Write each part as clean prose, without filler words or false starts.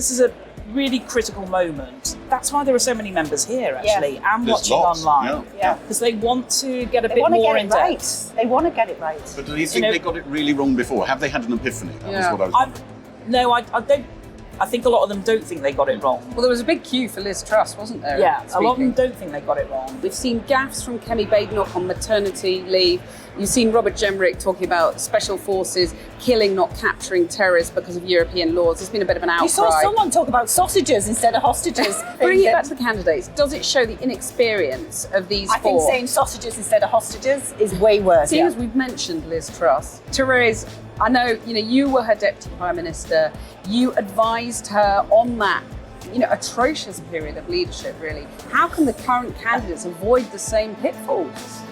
this is a really critical moment. That's why there are so many members here, actually, and There's watching lots, online. Because they want to get a bit more in depth. They want to get it right. But do you think they got it really wrong before? Have they had an epiphany? That was what I was wondering. No, I don't. I think a lot of them don't think they got it wrong. Well, there was a big queue for Liz Truss, wasn't there? Yeah, a lot of them don't think they got it wrong. We've seen gaffes from Kemi Badenoch on maternity leave. You've seen Robert Jenrick talking about special forces killing, not capturing terrorists because of European laws. There's been a bit of an outcry. You saw someone talk about sausages instead of hostages. Bringing it back to the candidates, does it show the inexperience of these four? I think saying sausages instead of hostages is way worse. Seeing as we've mentioned Liz Truss, Thérèse, I know you were her deputy prime minister. You advised her on that atrocious period of leadership, really. How can the current candidates avoid the same pitfalls?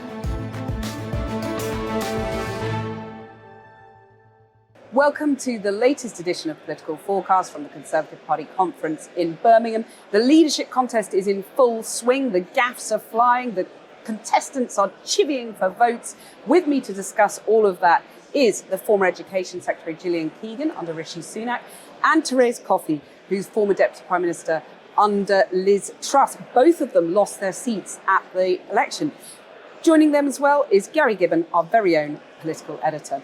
Welcome to the latest edition of Political Fourcast from the Conservative Party conference in Birmingham. The leadership contest is in full swing. The gaffes are flying. The contestants are chivying for votes. With me to discuss all of that is the former Education Secretary Gillian Keegan under Rishi Sunak and Thérèse Coffey, who's former Deputy Prime Minister under Liz Truss. Both of them lost their seats at the election. Joining them as well is Gary Gibbon, our very own political editor.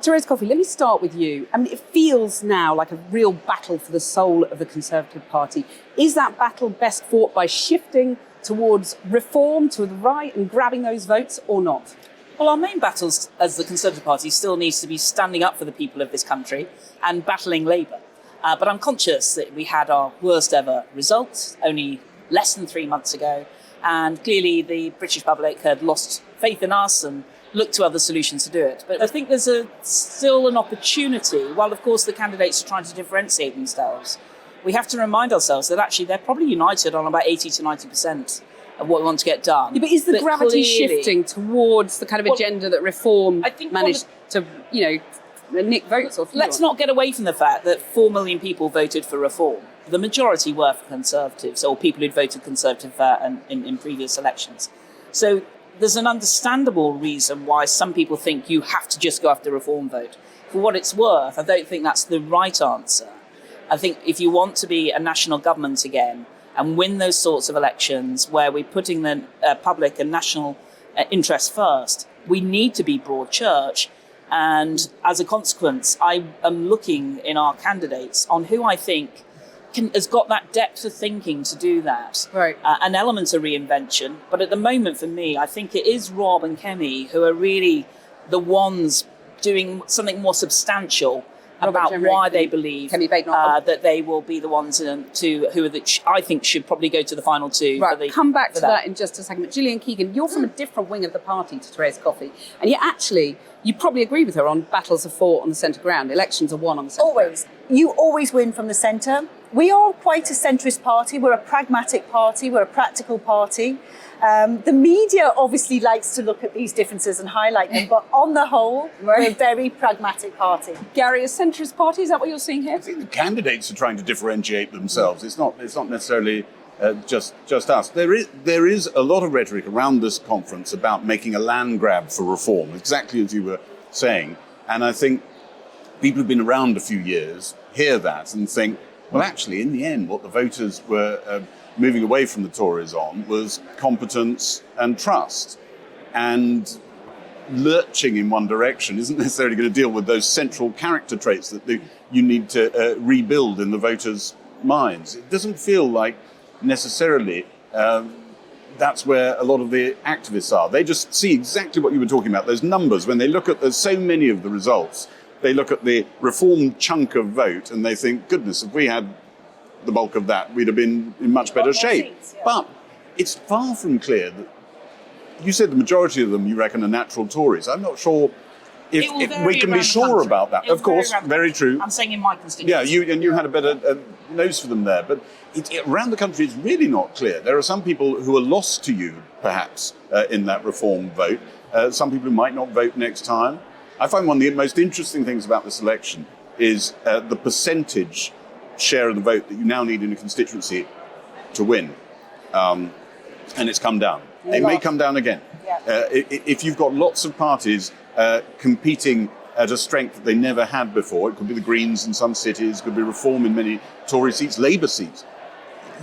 Thérèse Coffey, let me start with you. I mean, it feels now like a real battle for the soul of the Conservative Party. Is that battle best fought by shifting towards reform to the right and grabbing those votes or not? Well, our main battles as the Conservative Party still needs to be standing up for the people of this country and battling Labour. But I'm conscious that we had our worst ever results only less than 3 months ago. And clearly the British public had lost faith in us and looked to other solutions to do it. But I think there's still an opportunity, while of course the candidates are trying to differentiate themselves, we have to remind ourselves that actually they're probably united on about 80 to 90% of what we want to get done. Yeah, but is the gravity shifting towards the kind of agenda that reform managed to, nick votes off? Let's not get away from the fact that 4 million people voted for reform. The majority were for Conservatives, or people who'd voted Conservative in previous elections. So there's an understandable reason why some people think you have to just go after the reform vote. For what it's worth, I don't think that's the right answer. I think if you want to be a national government again and win those sorts of elections where we're putting the public and national interest first, we need to be broad church. And as a consequence, I am looking in our candidates on who I think has got that depth of thinking to do that. Right. An element of reinvention. But at the moment, for me, I think it is Rob and Kemi who are really the ones doing something more substantial about why they believe that they will be the ones I think should probably go to the final two. Right, come back to that in just a second. But Gillian Keegan, you're from a different wing of the party to Thérèse Coffey, and yet actually you probably agree with her on battles are fought on the centre ground, elections are won on the centre ground. You always win from the centre. We are quite a centrist party. We're a pragmatic party. We're a practical party. The media obviously likes to look at these differences and highlight them, but on the whole, we're a very pragmatic party. Gary, a centrist party, is that what you're seeing here? I think the candidates are trying to differentiate themselves. It's not necessarily just us. There is a lot of rhetoric around this conference about making a land grab for reform, exactly as you were saying. And I think people who've been around a few years hear that and think, well, actually, in the end, what the voters were moving away from the Tories on was competence and trust. And lurching in one direction isn't necessarily going to deal with those central character traits that you need to rebuild in the voters' minds. It doesn't feel like necessarily that's where a lot of the activists are. They just see exactly what you were talking about, those numbers. When they look at so many of the results, they look at the reform chunk of vote and they think, goodness, if we had the bulk of that, we'd have been in much better shape. But it's far from clear that you said the majority of them, you reckon, are natural Tories. I'm not sure if we can be sure about that. Of course, very true. I'm saying in my constituency. Yeah, you had a better nose for them there. But around the country, it's really not clear. There are some people who are lost to you, perhaps, in that reform vote. Some people who might not vote next time. I find one of the most interesting things about this election is the percentage share of the vote that you now need in a constituency to win. And it's come down. It may come down again. Yeah. If you've got lots of parties competing at a strength that they never had before. It could be the Greens in some cities, it could be Reform in many Tory seats, Labour seats.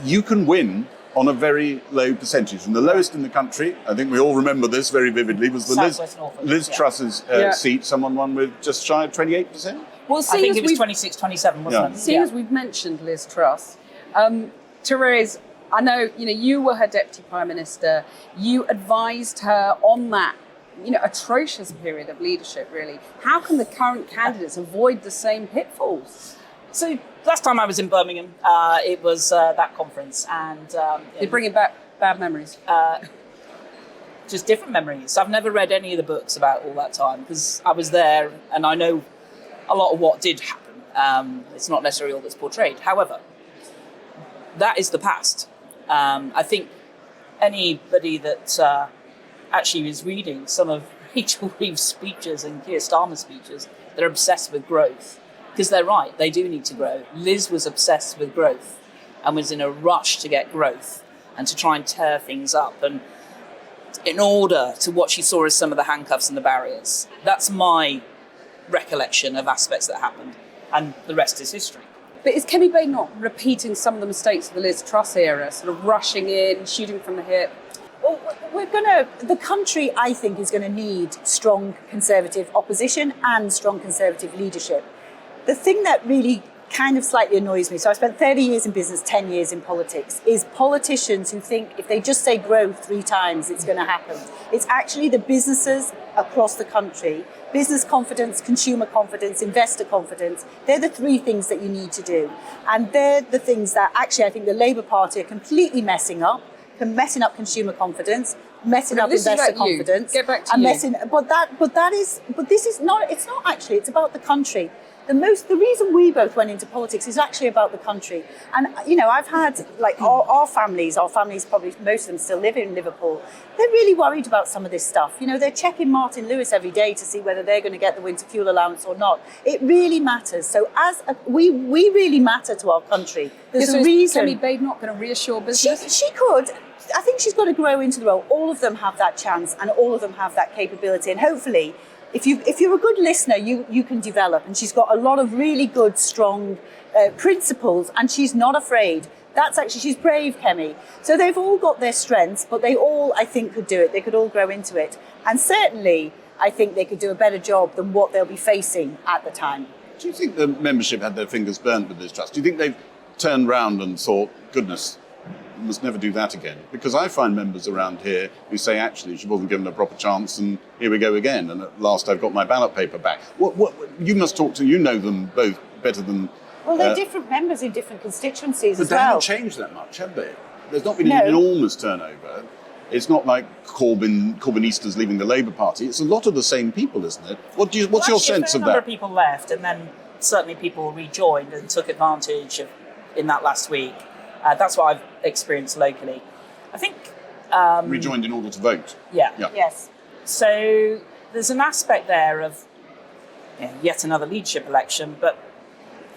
You can win on a very low percentage. And the lowest in the country, I think we all remember this very vividly, was the Liz Truss's seat. Someone won with just shy of 28%. Well, I think it was 26, 27, wasn't it? Seeing as we've mentioned Liz Truss, Thérèse, I know, you were her Deputy Prime Minister. You advised her on that, atrocious period of leadership, really. How can the current candidates avoid the same pitfalls? So last time I was in Birmingham, it was that conference, and You're bringing back bad memories. Just different memories. I've never read any of the books about all that time because I was there, and I know a lot of what did happen. It's not necessarily all that's portrayed. However, that is the past. I think anybody that actually is reading some of Rachel Reeves' speeches and Keir Starmer's speeches, they're obsessed with growth. Because they're right, they do need to grow. Liz was obsessed with growth and was in a rush to get growth and to try and tear things up. And in order to what she saw as some of the handcuffs and the barriers. That's my recollection of aspects that happened. And the rest is history. But is Kemi Badenoch repeating some of the mistakes of the Liz Truss era, sort of rushing in, shooting from the hip? Well, the country, I think, is going to need strong Conservative opposition and strong Conservative leadership. The thing that really kind of slightly annoys me, so I spent 30 years in business, 10 years in politics, is politicians who think if they just say growth 3 times, it's going to happen. It's actually the businesses across the country, business confidence, consumer confidence, investor confidence. They're the 3 things that you need to do. And they're the things that actually I think the Labour Party are completely messing up consumer confidence, messing up investor confidence. Get back to and you. But this is not, it's not actually, it's about the country. The reason we both went into politics is actually about the country. And, I've had, our families probably, most of them still live in Liverpool. They're really worried about some of this stuff. They're checking Martin Lewis every day to see whether they're going to get the winter fuel allowance or not. It really matters. So we really matter to our country. There's a reason. Is Kemi Badenoch going to reassure business? She could. I think she's got to grow into the role. All of them have that chance and all of them have that capability. And hopefully, if you're a good listener, you can develop. And she's got a lot of really good, strong principles, and she's not afraid. She's brave, Kemi. So they've all got their strengths, but they all, I think, could do it. They could all grow into it. And certainly, I think they could do a better job than what they'll be facing at the time. Do you think the membership had their fingers burnt with this trust? Do you think they've turned round and thought, goodness, we must never do that again? Because I find members around here who say, actually, she wasn't given a proper chance and here we go again. And at last I've got my ballot paper back. What you must talk to, you know them both better than... Well, they're different members in different constituencies as well. But they haven't changed that much, have they? There's not been an enormous turnover. It's not like Corbynistas leaving the Labour Party. It's a lot of the same people, isn't it? What's your sense of that? A number of people left, and then certainly people rejoined and took advantage of in that last week. That's what I've experienced locally. I think... rejoined in order to vote? Yeah. Yes. So there's an aspect there of yet another leadership election, but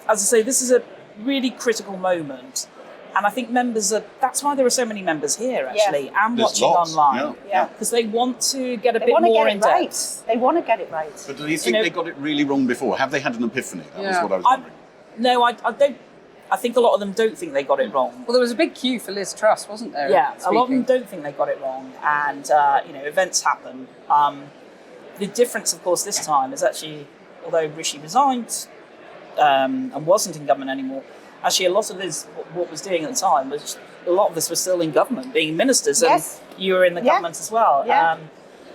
as I say, this is a really critical moment. And I think that's why there are so many members here, actually, and There's watching lots, online. Because they want to get a bit more in depth. They want to get it right. But do you think they got it really wrong before? Have they had an epiphany? That was what I was wondering. No, I don't. I think a lot of them don't think they got it wrong. Well, there was a big queue for Liz Truss, wasn't there? Yeah, a lot of them don't think they got it wrong. And, events happen. The difference, of course, this time is actually, although Rishi resigned and wasn't in government anymore, actually, a lot of Liz, what was doing at the time was a lot of us were still in government, being ministers, and you were in the government as well. Yeah.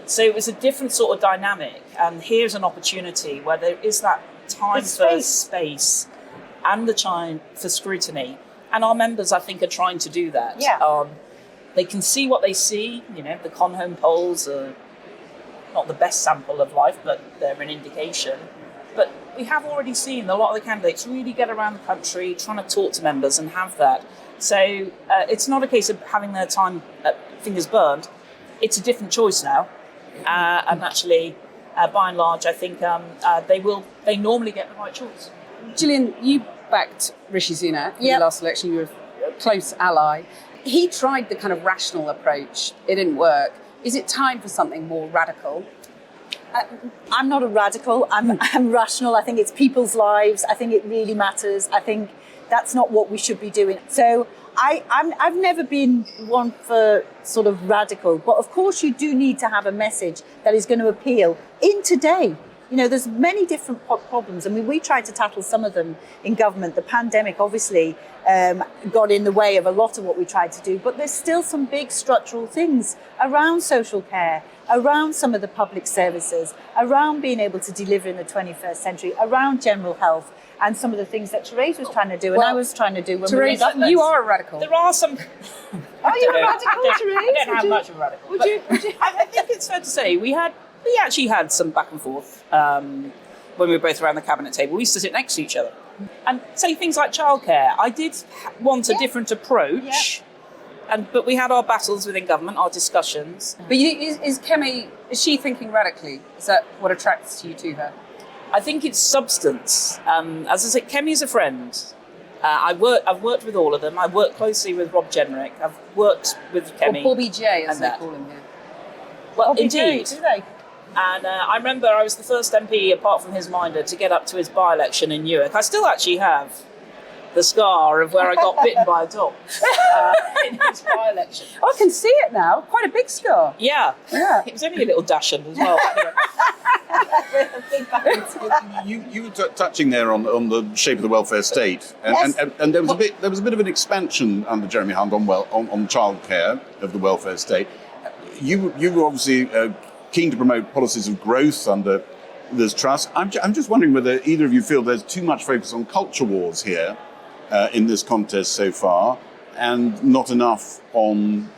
So it was a different sort of dynamic, and here's an opportunity where there is that time for space and the time for scrutiny. And our members, I think, are trying to do that. Yeah. They can see what they see. The Conhome polls are not the best sample of life, but they're an indication. But we have already seen a lot of the candidates really get around the country, trying to talk to members and have that. So it's not a case of having their time fingers burned. It's a different choice now. And actually, by and large, I think they normally get the right choice. Gillian, you backed Rishi Sunak in the last election. You were a close ally. He tried the kind of rational approach. It didn't work. Is it time for something more radical? I'm not a radical. I'm rational. I think it's people's lives. I think it really matters. I think that's not what we should be doing. So I've never been one for sort of radical, but of course you do need to have a message that is going to appeal in today. You know, there's many different problems. I mean, we tried to tackle some of them in government. The pandemic obviously got in the way of a lot of what we tried to do, but there's still some big structural things around social care, around some of the public services, around being able to deliver in the 21st century, around general health, and some of the things that Therese was trying to do and I was trying to do when we were in government. You are a radical. There are some... Are you a radical, Therese? I don't have much of a radical. Would you? I think it's fair to say we actually had some back and forth when we were both around the cabinet table. We used to sit next to each other and say things like childcare. I did want a different approach, but we had our battles within government, our discussions. But is Kemi, is she thinking radically? Is that what attracts you to her? I think it's substance. As I said, Kemi is a friend. I've worked with all of them. I work closely with Rob Jenrick. I've worked with Kemi. Or Bobby J, as they call him here. Well, Bobby indeed. J, do they? And I remember I was the first MP, apart from his minder, to get up to his by-election in Newark. I still actually have the scar of where I got bitten by a dog in his by-election. Oh, I can see it now. Quite a big scar. Yeah. It was only a little dachshund as well. You were touching there on the shape of the welfare state, and there was a bit of an expansion under Jeremy Hunt on childcare of the welfare state. You were obviously keen to promote policies of growth under this Truss. I'm just wondering whether either of you feel there's too much focus on culture wars here in this contest so far, and not enough on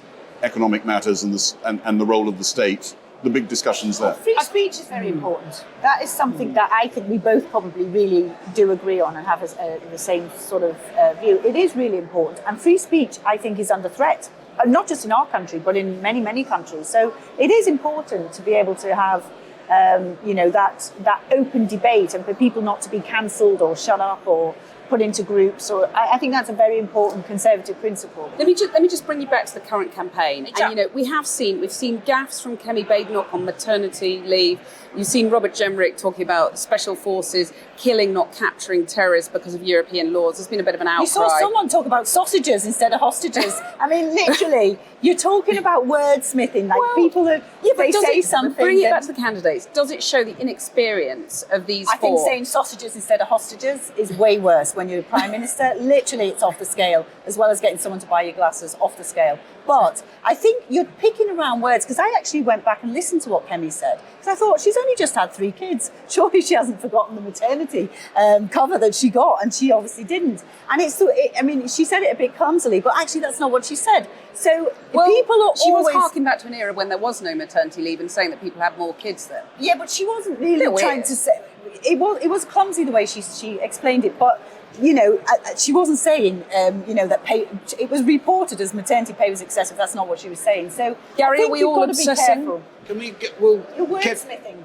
economic matters and the role of the state. The big discussions there. Free speech is very important. That is something that I think we both probably really do agree on and have the same sort of view. It is really important. And free speech, I think, is under threat. Not just in our country, but in many, many countries. So it is important to be able to have, that open debate and for people not to be cancelled or shut up or put into groups. Or I think that's a very important Conservative principle. Let me just bring you back to the current campaign. And we've seen gaffes from Kemi Badenoch on maternity leave. You've seen Robert Jenrick talking about special forces killing, not capturing terrorists because of European laws. There's been a bit of an outcry. You saw someone talk about sausages instead of hostages. I mean, literally, you're talking about wordsmithing. Like people say something. Bring it back to the candidates. Does it show the inexperience of these four? I think saying sausages instead of hostages is way worse when you're Prime Minister. Literally, it's off the scale, as well as getting someone to buy your glasses, off the scale. But I think you're picking around words, because I actually went back and listened to what Kemi said. Because I thought, she's only just had 3 kids. Surely she hasn't forgotten the maternity cover that she got, and she obviously didn't. And she said it a bit clumsily, but actually that's not what she said. So people are She was harking back to an era when there was no maternity leave and saying that people had more kids then. Yeah, but she wasn't really trying to say... It was clumsy the way she explained it, but... she wasn't saying, that it was reported as maternity pay was excessive. That's not what she was saying. So, Gary, are we all obsessing? You're wordsmithing.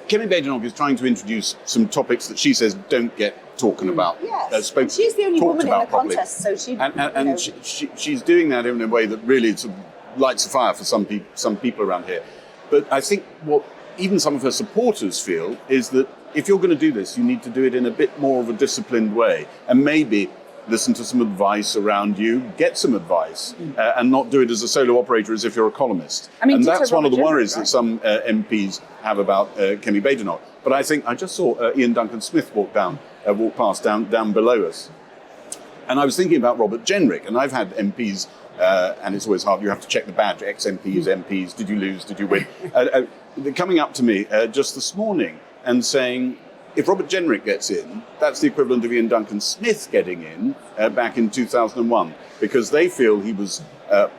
Kemi Badenoch is trying to introduce some topics that she says don't get talking about. Yes, she's the only woman in the contest, so she's doing that in a way that really sort of lights a fire for some people around here. But I think what even some of her supporters feel is that if you're going to do this, you need to do it in a bit more of a disciplined way, and maybe listen to some advice around you, get some advice, and not do it as a solo operator as if you're a columnist. And that's one of the worries that some MPs have about Kemi Badenoch. But I just saw Ian Duncan Smith walk past down below us. And I was thinking about Robert Jenrick, and I've had MPs, and it's always hard, you have to check the badge, ex-MPs, MPs, did you lose, did you win? They're coming up to me just this morning and saying, if Robert Jenrick gets in, that's the equivalent of Ian Duncan Smith getting in back in 2001, because they feel he was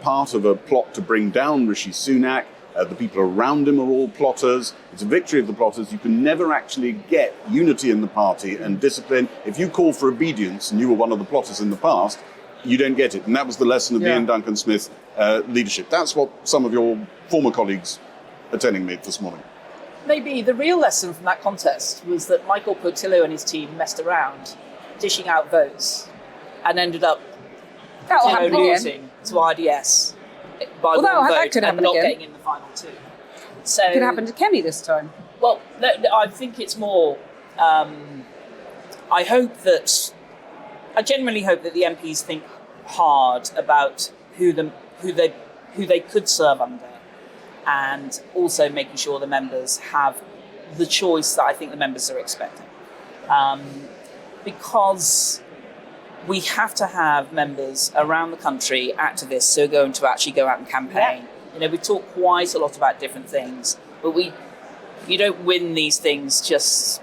part of a plot to bring down Rishi Sunak. The people around him are all plotters. It's a victory of the plotters. You can never actually get unity in the party and discipline. If you call for obedience and you were one of the plotters in the past, you don't get it. And that was the lesson of the Ian Duncan Smith leadership. That's what some of your former colleagues are telling me this morning. Maybe the real lesson from that contest was that Michael Portillo and his team messed around, dishing out votes, and ended up losing to RDS by one vote and not getting in the final 2. So It could happen to Kemi this time. Well, I think it's more. I genuinely hope that the MPs think hard about who they could serve under, and also making sure the members have the choice that I think the members are expecting, because we have to have members around the country, activists who are going to actually go out and campaign. Yeah. We talk quite a lot about different things, but you don't win these things just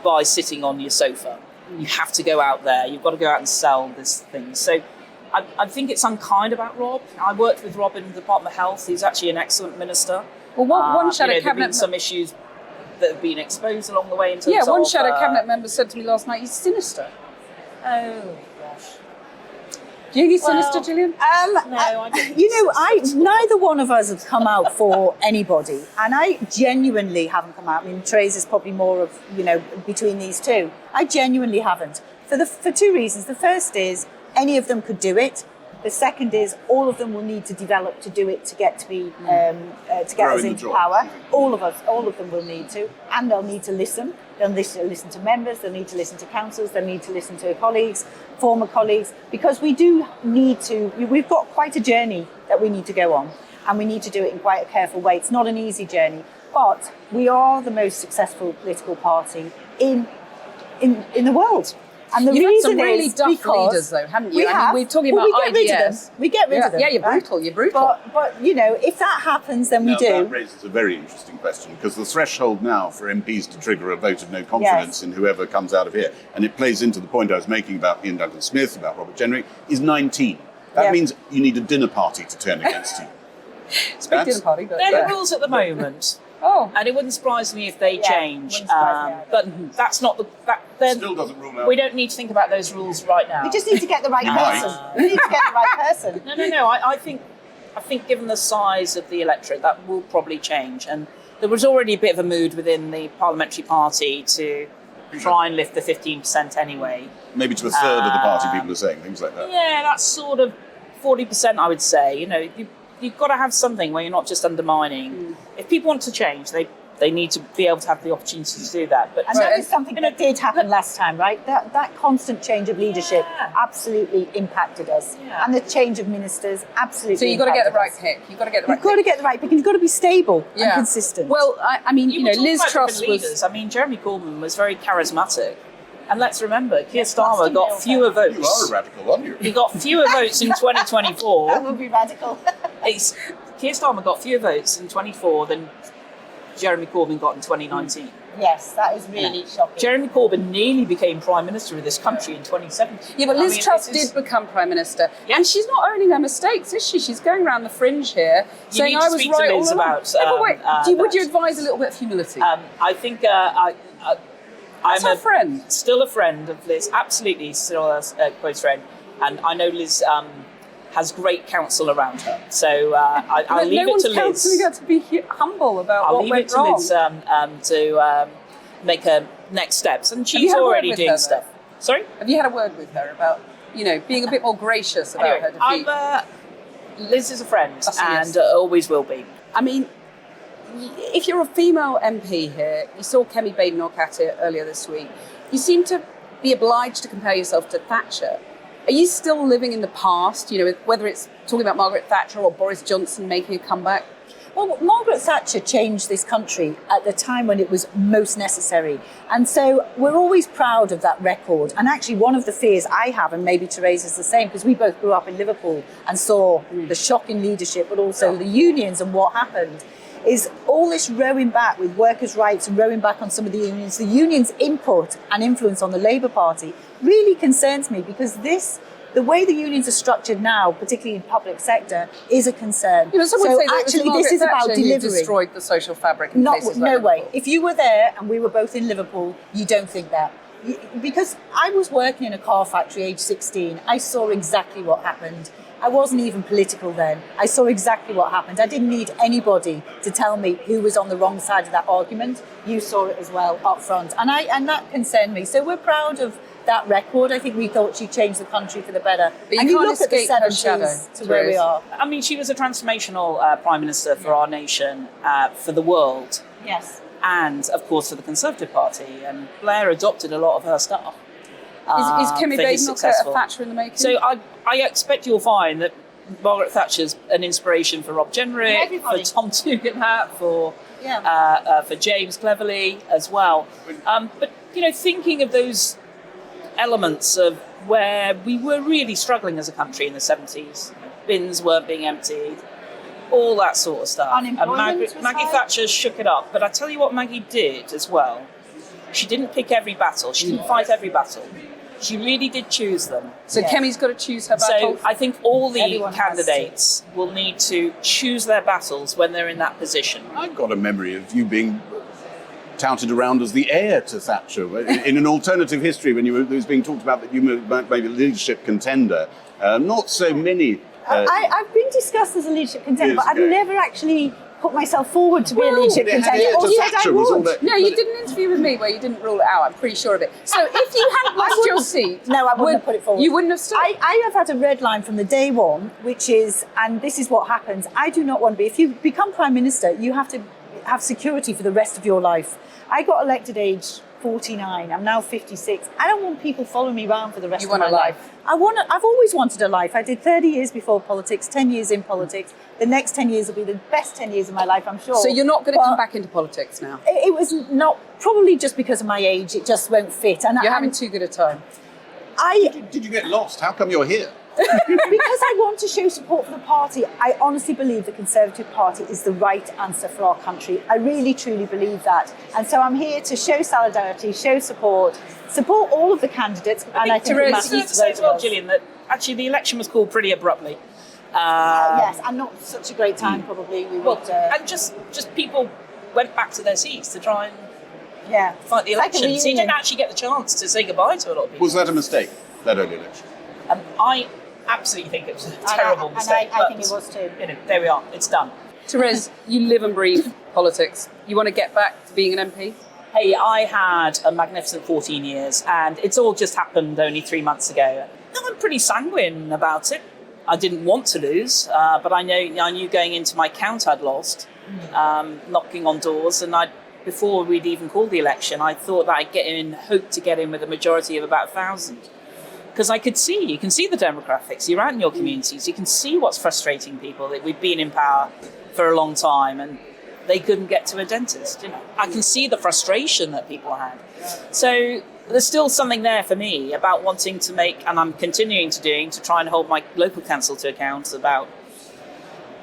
by sitting on your sofa. You have to go out there. You've got to go out and sell this thing. So I think it's unkind about Rob. I worked with Rob in the Department of Health. He's actually an excellent minister. Well, one shadow there have cabinet been some issues that have been exposed along the way in terms of... one shadow cabinet member said to me last night, he's sinister. Oh, gosh. Do you think he's sinister, Gillian? No, I don't. Neither one of us have come out for anybody, and I genuinely haven't come out. I mean, Thérèse is probably more of, between these two. I genuinely haven't, for two reasons. The first is any of them could do it. The second is all of them will need to develop to do it to get to be to get us into power. All of them will need to, and they'll need to listen. They'll listen to members. They'll need to listen to councillors. They'll need to listen to colleagues, former colleagues, because we do need to. We've got quite a journey that we need to go on, and we need to do it in quite a careful way. It's not an easy journey, but we are the most successful political party in the world. And the You've reason had some really is duff because leaders, though, haven't you? We have. We're talking about IDS. We get rid of them. Yeah, you're brutal. You're brutal. But if that happens, then we do. That raises a very interesting question, because the threshold now for MPs to trigger a vote of no confidence in whoever comes out of here, and it plays into the point I was making about Ian Duncan Smith, about Robert Jenrick, is 19. That means you need a dinner party to turn against you. It's a big dinner party, but... They're the rules at the moment. Oh. And it wouldn't surprise me if they change. But that's not the... Still doesn't rule out. We don't need to think about those rules right now. We just need to get the right person. We need to get the right person. No. I think given the size of the electorate, that will probably change. And there was already a bit of a mood within the parliamentary party to try and lift the 15% anyway. Maybe to a third of the party, people are saying, things like that. Yeah, that's sort of 40%, I would say. You've got to have something where you're not just undermining. If people want to change, they need to be able to have the opportunity to do that. But and that is something that did happen last time, right? That constant change of leadership absolutely impacted us. Yeah. And the change of ministers absolutely. So you've got to get the right pick. You've got to get the right pick. And you've got to be stable and consistent. Well, I mean, Liz Truss was... leaders. I mean, Jeremy Corbyn was very charismatic. And let's remember, Keir Starmer got fewer votes. You are a radical, aren't you? He got fewer votes in 2024. That would be radical. Keir Starmer got fewer votes in 24 than Jeremy Corbyn got in 2019. Yes, that is really shocking. Jeremy Corbyn nearly became Prime Minister of this country in 2017. Yeah, but Liz Truss did become Prime Minister. Yeah. And she's not owning her mistakes, is she? She's going around the fringe here saying I was right all along. Would you advise a little bit of humility? I think I'm a friend. Still a friend of Liz, absolutely still a close friend. And I know Liz has great counsel around her. So I'll leave it to Liz. No one's counselling her to be humble about what went wrong. I'll leave it to Liz to make her next steps. And she's already doing stuff. Sorry? Have you had a word with her about, being a bit more gracious about her defeat? Liz is a friend and always will be. I mean, if you're a female MP here, you saw Kemi Badenoch at it earlier this week, you seem to be obliged to compare yourself to Thatcher. Are you still living in the past, whether it's talking about Margaret Thatcher or Boris Johnson making a comeback? Well, Margaret Thatcher changed this country at the time when it was most necessary. And so we're always proud of that record. And actually one of the fears I have, and maybe Thérèse is the same, because we both grew up in Liverpool and saw the shocking leadership, but also the unions and what happened, is all this rowing back with workers' rights and rowing back on some of the unions' input and influence on the Labour Party really concerns me, because the way the unions are structured now, particularly in the public sector, is a concern. Some would say actually this is about delivering. Destroyed the social fabric in places like No way. If you were there and we were both in Liverpool, you don't think that. Because I was working in a car factory age 16. I saw exactly what happened. I wasn't even political then. I saw exactly what happened. I didn't need anybody to tell me who was on the wrong side of that argument. You saw it as well up front. And that concerned me. So we're proud of that record. I think we thought she'd change the country for the better. But you and can't you look at the escape her shadow, 70s to where we Thérèse. are. I mean, she was a transformational Prime Minister for our nation, for the world, Yes. and of course for the Conservative Party. And Blair adopted a lot of her stuff. Is Kemi for his Badenoch a successful- Thatcher in the making? So I expect you'll find that Margaret Thatcher's an inspiration for Rob Jenrick, Everybody. for Tom Tugendhat, for Yeah. for James Cleverly as well. But thinking of those elements of where we were really struggling as a country in the 70s, bins weren't being emptied, all that sort of stuff. And Unemployment was Maggie high. Thatcher shook it up. But I tell you what Maggie did as well. She didn't pick every battle. She didn't fight every battle. She really did choose them. So Yeah. Kemi's got to choose her So battle. I think all the Everyone has candidates will need to choose their battles when they're in that position. I've got a memory of you being touted around as the heir to Thatcher. In an alternative history, when it was being talked about that you might be a leadership contender, not so many... I've been discussed as a leadership contender, Years but I've ago. never actually put myself forward to be a leadership But it had contender. heir Or to said I Thatcher was all would. that- No, you did an interview with me where you didn't rule it out. I'm pretty sure of it. So if you hadn't lost your seat, No, I wouldn't have put it forward. You wouldn't have stood. I have had a red line from the day one, which is, and this is what happens, I do not want to be, if you become Prime Minister, you have to have security for the rest of your life. I got elected age 49, I'm now 56. I don't want people following me around for the rest You of want my a life. life. I've always wanted a life. I did 30 years before politics, 10 years in politics. The next 10 years will be the best 10 years of my life, I'm sure. So you're not going to But come back into politics now. It was not, probably just because of my age, it just won't fit. And You're having too good a time. Did you get lost? How come you're here? Because I want to show support for the party. I honestly believe the Conservative Party is the right answer for our country. I really, truly believe that. And so I'm here to show solidarity, show support all of the candidates. And I think Thérèse, it You matters need to to say those as well, of us. Gillian, that actually the election was called pretty abruptly. Yes, and not such a great time, probably. We Well, would, and just people went back to their seats to try and yeah. fight the It's like a election. So you reunion. didn't actually get the chance to say goodbye to a lot of people. Was that a mistake, that early election? I absolutely think it was a And I- terrible and mistake. I think but, it was too. There we are. It's done. Thérèse, you live and breathe politics. You want to get back to being an MP? Hey, I had a magnificent 14 years, and it's all just happened only 3 months ago. I'm pretty sanguine about it. I didn't want to lose, but I knew going into my count I'd lost, knocking on doors, and before we'd even called the election, I thought that I'd hope to get in with a majority of about 1,000. Because you can see the demographics. You're out in your communities. You can see what's frustrating people. That we've been in power for a long time and they couldn't get to a dentist. I can see the frustration that people had. So there's still something there for me about wanting to make, and I'm continuing to try and hold my local council to account about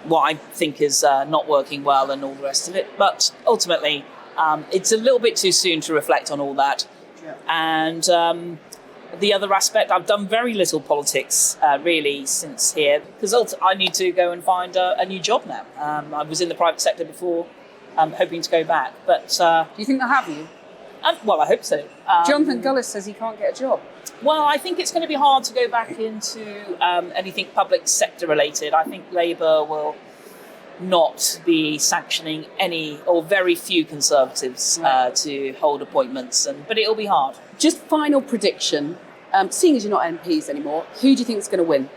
what I think is not working well and all the rest of it. But ultimately, it's a little bit too soon to reflect on all that. Yeah. And the other aspect, I've done very little politics really since here, because I need to go and find a new job now. I was in the private sector before, hoping to go back. But Do you think they'll have you? well, I hope so. Jonathan Gullis says he can't get a job. Well, I think it's going to be hard to go back into anything public sector related. I think Labour will not be sanctioning any or very few Conservatives to hold appointments, but it'll be hard. Just final prediction. Seeing as you're not MPs anymore, who do you think is going to win?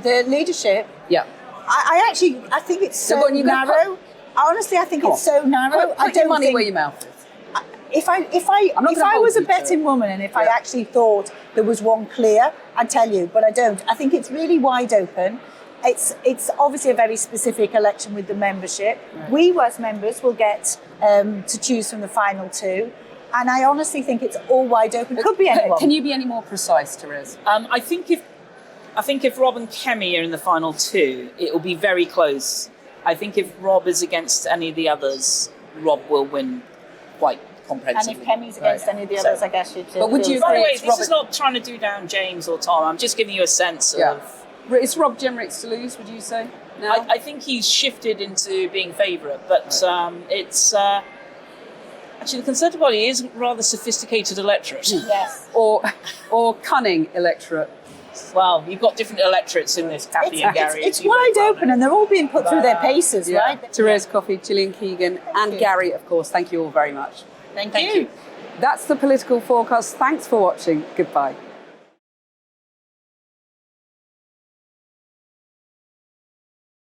The leadership, Yeah. I think it's so go on, you gotta narrow. Honestly, I think it's so narrow. Put I your don't money think, where your mouth is. If I I'm not gonna was a hold you to betting it. woman and if I actually thought there was one clear, I'd tell you, but I don't. I think it's really wide open. It's obviously a very specific election with the membership. Right. We as members will get to choose from the final two. And I honestly think it's all wide open. It could be anyone. Can you be any more precise, Thérèse? I think if Rob and Kemi are in the final two, it will be very close. I think if Rob is against any of the others, Rob will win quite And comprehensively. if Kemi's against any of the others, I guess you'd But would you By the agree way, it's this is Robert- not trying to do down James or Tom. I'm just giving you a sense Yeah. of. It's Rob Jenrick's to lose, would you say? Now? I think he's shifted into being favourite, but it's actually the Conservative Party is a rather sophisticated electorate. Yes. or cunning electorate. Well, you've got different electorates in this, Cathy and Gary. It's as you wide both well open know. and they're all being put through their paces, right? Thérèse Coffey, Gillian, Keegan, and you. Gary, of course. Thank you all very much. Thank Thank you. you. That's the Political Forecast. Thanks for watching. Goodbye.